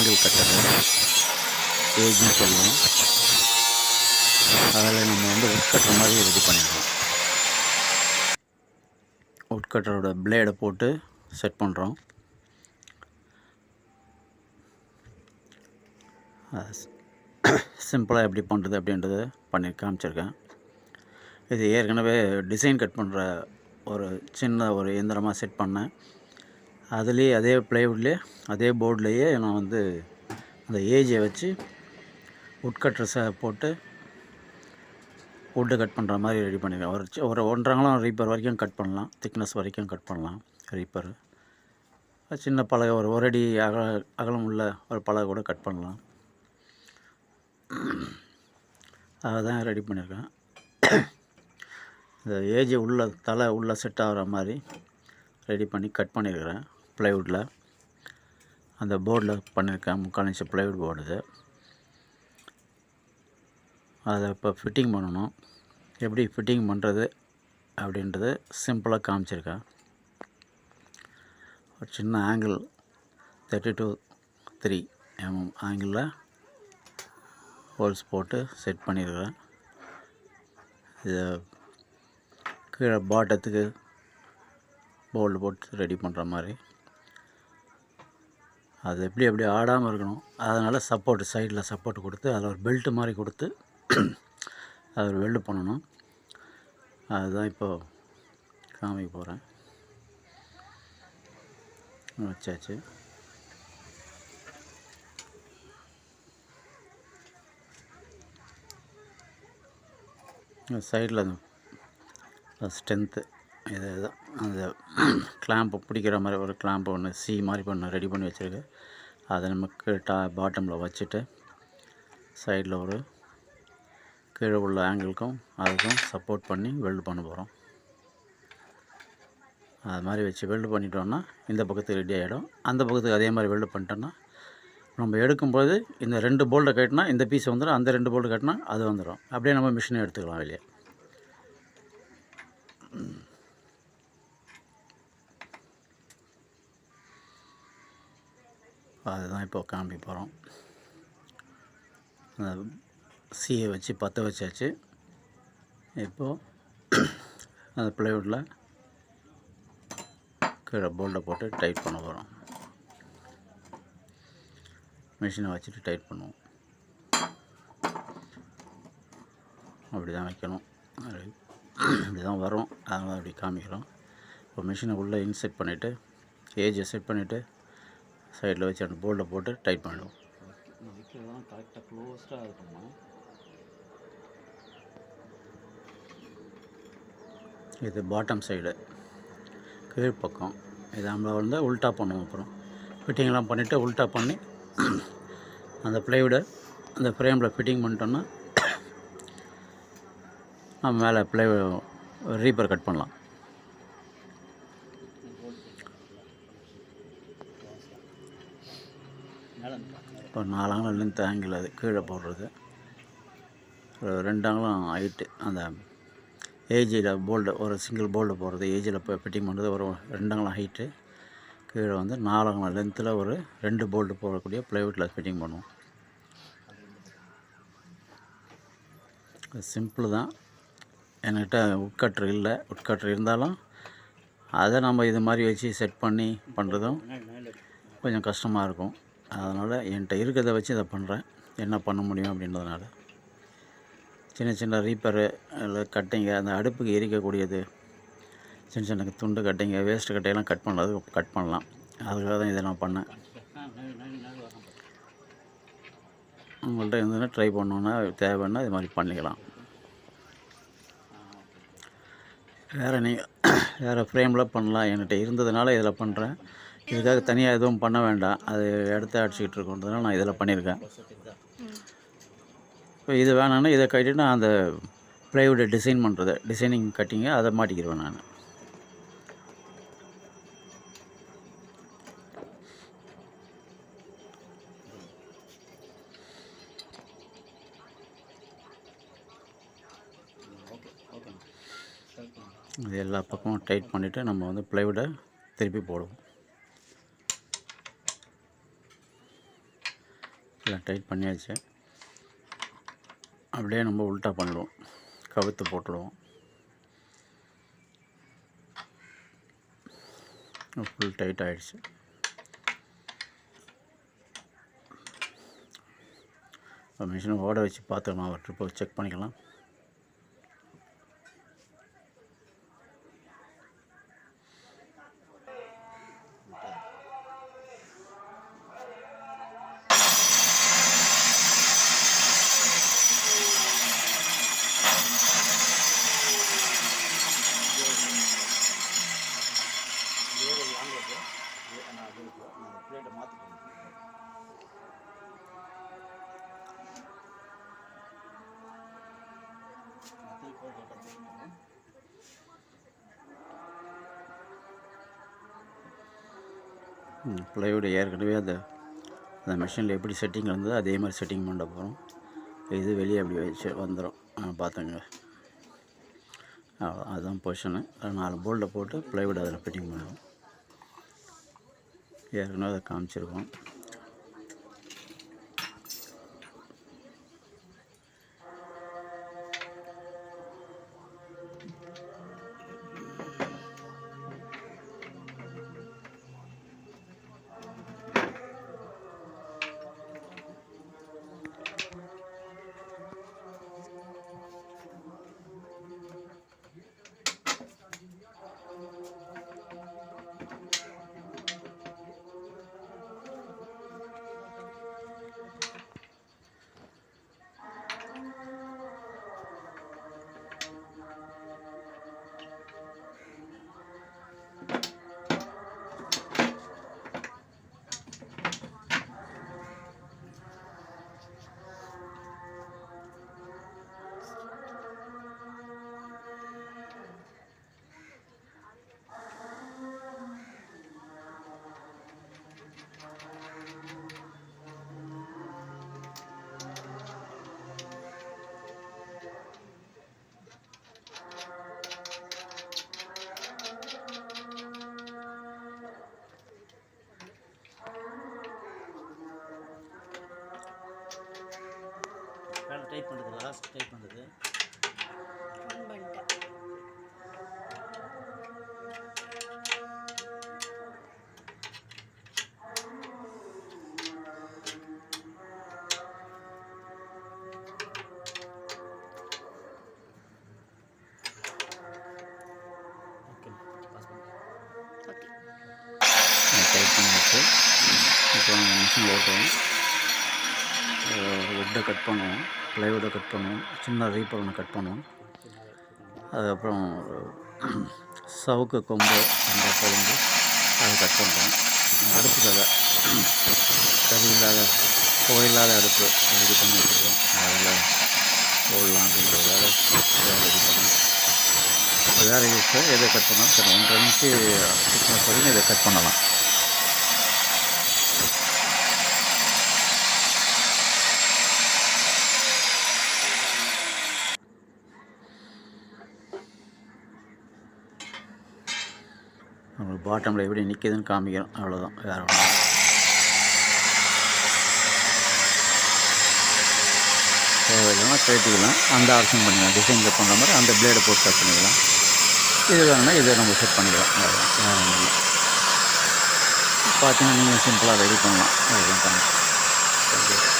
Angle cutter ஏஜின்னு சொல்லுவோம். அதில் நம்ம வந்து உட்கட்டுற மாதிரி ரெடி பண்ணிடுறோம். உட்கட்டரோட பிளேடை போட்டு செட் பண்ணுறோம். சிம்பிளாக எப்படி பண்ணுறது அப்படின்றத பண்ணி காமிச்சிருக்கேன். இது ஏற்கனவே டிசைன் கட் பண்ணுற ஒரு சின்ன ஒரு இயந்திரமாக செட் பண்ணேன். அதுலேயே அதே ப்ளைவுட்லேயே அதே போர்ட்லேயே நான் வந்து அந்த ஏஜை வச்சு உட்கட்ரஸை போட்டு வுட்டு கட் பண்ணுற மாதிரி ரெடி பண்ணியிருக்கேன். ஒரு 1.5 ரீப்பர் வரைக்கும் கட் பண்ணலாம், திக்னஸ் வரைக்கும் கட் பண்ணலாம். ரீப்பர் சின்ன பலகை ஒரு அடி அகலம் உள்ள ஒரு பலகை கூட கட் பண்ணலாம். அதை தான் ரெடி பண்ணியிருக்கேன். இந்த ஏஜ் தலை உள்ளே செட் ஆகிற மாதிரி ரெடி பண்ணி கட் பண்ணியிருக்கிறேன். ப்ளைவுட்டில் அந்த போர்டில் பண்ணியிருக்கேன். 3/4 இன்ச்சு ப்ளைவுட் போர்டு இது. அதை இப்போ ஃபிட்டிங் பண்ணணும். எப்படி ஃபிட்டிங் பண்ணுறது அப்படின்றது சிம்பிளாக காமிச்சிருக்கேன். ஒரு சின்ன ஆங்கிள் 32-3 mm ஆங்கிளில் ஹோல்ஸ் போட்டு செட் பண்ணியிருக்கிறேன். இதை கீழே பாட்டத்துக்கு போல்டு போட்டு ரெடி பண்ணுற மாதிரி. அது எப்படி ஆடாமல் இருக்கணும், அதனால் சப்போர்ட்டு சைடில் சப்போர்ட் கொடுத்து அதில் ஒரு பெல்ட்டு மாதிரி கொடுத்து அது ஒரு வெல்டு பண்ணணும். அதுதான் இப்போது காமிக்க போகிறேன். வச்சாச்சு. சைடில் அந்த ஸ்ட்ரென்த்து இது தான் அந்த கிளாம்பை பிடிக்கிற மாதிரி ஒரு கிளாம்பு ஒன்று சி மாதிரி பண்ண ரெடி பண்ணி வச்சுருக்கு. அதை நமக்கு பாட்டமில் வச்சுட்டு சைடில் ஒரு கீழே உள்ள ஆங்கிளுக்கும் அதுக்கும் சப்போர்ட் பண்ணி வெல்டு பண்ண போகிறோம். அது மாதிரி வச்சு வெல்டு பண்ணிட்டோன்னா இந்த பக்கத்துக்கு ரெடி ஆகிடும். அந்த பக்கத்துக்கு அதே மாதிரி வெல்டு பண்ணிட்டோன்னா நம்ம எடுக்கும்போது இந்த 2 போல்ட்டை கட்டினா இந்த பீஸ் வந்துடும், அந்த 2 போல்ட்டு கட்டினா அது வந்துடும். அப்படியே நம்ம மிஷினை எடுத்துக்கலாம் வெளியே. அதுதான் இப்போ காமிக்க போகிறோம். அந்த சீயை வச்சு பற்ற வச்சாச்சு. இப்போது அந்த ப்ளைவுட்டில் கீழே போல்ட்டை போட்டு டைட் பண்ண போகிறோம். மிஷினை வச்சுட்டு டைட் பண்ணுவோம். அப்படி தான் வைக்கணும். இப்படி தான் வரும். அதனால் அப்படி காமிக்கிறோம். இப்போ மிஷினை உள்ளே இன்செட் பண்ணிவிட்டு ஏஜை செட் பண்ணிவிட்டு சைடில் வச்சு அந்த போல்ட்டை போட்டு டைட் பண்ணிடுவோம். வைக்கிறதான் கரெக்டாக க்ளோஸ்டாக இருக்குமா. இது பாட்டம் சைடு கீழ்ப்பக்கம். இது நம்ம வந்து உல்ட்டா பண்ணுவோம். அப்புறம் ஃபிட்டிங்லாம் பண்ணிவிட்டு உல்ட்டா பண்ணி அந்த ப்ளைவுடை அந்த ஃப்ரேமில் ஃபிட்டிங் பண்ணிட்டோன்னா நம்ம மேலே ரீப்பர் கட் பண்ணலாம். இப்போ 4 ஆங்கிள் லென்த் ஆங்கிள் அது கீழே போடுறது, 2 ஆங்கிளும் ஹைட்டு அந்த ஏஜில் போல்டு ஒரு சிங்கிள் போல்டு போடுறது, ஏஜில் இப்போ ஃபிட்டிங் பண்ணுறது ஒரு 2 ஆங்கிள் ஹைட்டு, கீழே வந்து 4 ஆங்கிள் லென்த்தில் ஒரு 2 போல்டு போடக்கூடிய ப்ளைவுட்டில் ஃபிட்டிங் பண்ணுவோம். சிம்பிள் தான். என்கிட்ட உட்கட்ரு இல்லை. உட்கட்ரு இருந்தாலும் அதை நம்ம இது மாதிரி வச்சு செட் பண்ணி பண்ணுறதும் கொஞ்சம் கஷ்டமாக இருக்கும். அதனால் என்கிட்ட இருக்கிறத வச்சு இதை பண்ணுறேன். என்ன பண்ண முடியும் அப்படின்றதுனால சின்ன சின்ன ரீப்பரு இல்லை கட்டிங்க, அந்த அடுப்புக்கு எரிக்கக்கூடியது சின்ன சின்ன துண்டு கட்டிங்க, வேஸ்ட்டு கட்டையெல்லாம் கட் பண்ணலாம். அதுக்காக தான் இதை நான் பண்ணேன். உங்கள்கிட்ட இருந்ததுன்னா ட்ரை பண்ணோன்னா தேவைன்னா இது மாதிரி பண்ணிக்கலாம். வேறு ஃப்ரேமில் பண்ணலாம். என்கிட்ட இருந்ததுனால இதில் பண்ணுறேன். இதுக்காக தனியாக எதுவும் பண்ண வேண்டாம், அது எடுத்து அடிச்சுக்கிட்டு இருக்கோன்றதுனால நான் இதில் பண்ணியிருக்கேன். இப்போ இது வேணான்னா இதை கட்டிட்டு நான் அந்த ப்ளைவுட்டை டிசைனிங் கட்டிங்க அதை மாட்டிக்கிடுவேன் நான். இது எல்லா பக்கமும் டைட் பண்ணிவிட்டு நம்ம வந்து ப்ளைவுட்டை திருப்பி போடுவோம். எல்லாம் டைட் பண்ணியாச்சு. அப்படியே நம்ம உல்ட்டா பண்ணிடுவோம், கவுத்து போட்டுடுவோம். ஃபுல் டைட் ஆகிடுச்சு. மிஷினை ஓட வச்சு பார்த்துக்கலாம், ஒரு ட்ரிப்பை செக் பண்ணிக்கலாம். ப்ளைவுட் ஏற்கனவே அந்த மிஷினில் எப்படி செட்டிங் இருந்ததோ அதே மாதிரி செட்டிங் பண்ண போகிறோம். இது வெளியே அப்படி வச்சு வந்துடும், பார்த்துங்க. அதுதான் பொசிஷனு. 4 போல்ட்டை போட்டு ப்ளைவுட் அதில் ஃபிட்டிங் பண்ணுவோம். ஏற்கனவே அதை காமிச்சிருக்கோம். டைப் பண்ணுறது, லாஸ்ட் டைப் பண்ணுறது டைப் பண்ணிட்டு இப்போ நம்ம மிஷின் ஓட்டுவோம். வுட்டை கட் பண்ணுவோம், ப்ளைவுட்டை கட் பண்ணுவோம், சின்ன ரீப்பர் ஒன்று கட் பண்ணுவோம். அதுக்கப்புறம் சவுக்கு கொம்பு அந்த கொழும்பு அதை கட் பண்ணுறோம். அடுப்புக்காக கறி இல்லாத புகையில்லாத அடுப்பு ரெடி பண்ணி வச்சுருக்கோம். அதில் போடலாம் அப்படின்றதுக்காக ரெடி பண்ணோம். வேறு யூஸை எதை கட் பண்ணலாம், சரி 1.5 இன்ச்சு திக்னஸ் வரைக்கும் இதை கட் பண்ணலாம். நம்மளுக்கு பாட்டமில் எப்படி நிற்கிதுன்னு காமிக்கிறோம், அவ்வளோதான், வேறு ஒன்றும். தேவையில்லைன்னா கழட்டிக்கலாம், அந்த ஆப்ஷன் பண்ணிக்கலாம். டிசைனில் பண்ணுற மாதிரி அந்த பிளேடை போட்டு கட் பண்ணிக்கலாம். இது வேணும்னா இதை நம்ம செட் பண்ணிக்கலாம், வேறு ஒன்றும் இல்லை. பார்த்தீங்கன்னா நீங்கள் சிம்பிளாக ரெடி பண்ணலாம். அதுதான் காமிச்சு.